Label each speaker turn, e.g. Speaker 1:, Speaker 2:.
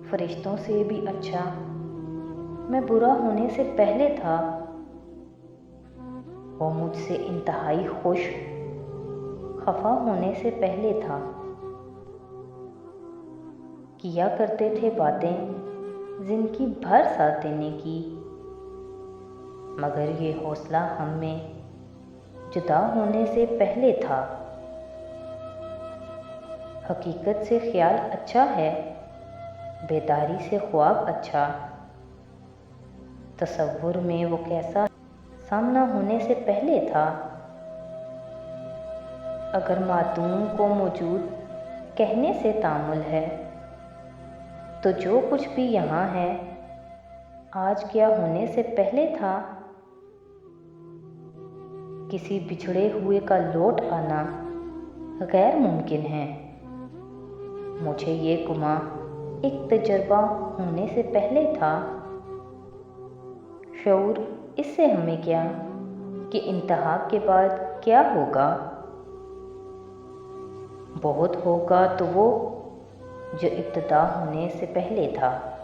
Speaker 1: فرشتوں سے بھی اچھا میں برا ہونے سے پہلے تھا۔ وہ مجھ سے انتہائی خوش خفا ہونے سے پہلے تھا۔ کیا کرتے تھے باتیں زندگی بھر ساتھ دینے کی، مگر یہ حوصلہ ہم میں جدا ہونے سے پہلے تھا۔ حقیقت سے خیال اچھا ہے، بیداری سے خواب اچھا، تصور میں وہ کیسا سامنا ہونے سے پہلے تھا۔ اگر معدوم کو موجود کہنے سے تعامل ہے تو جو کچھ بھی یہاں ہے آج کیا ہونے سے پہلے تھا۔ کسی بچھڑے ہوئے کا لوٹ آنا غیر ممکن ہے، مجھے یہ گماں ایک تجربہ ہونے سے پہلے تھا۔ شعور اس سے ہمیں کیا کہ انتہا کے بعد کیا ہوگا؟ بہت ہوگا تو وہ جو ابتدا ہونے سے پہلے تھا۔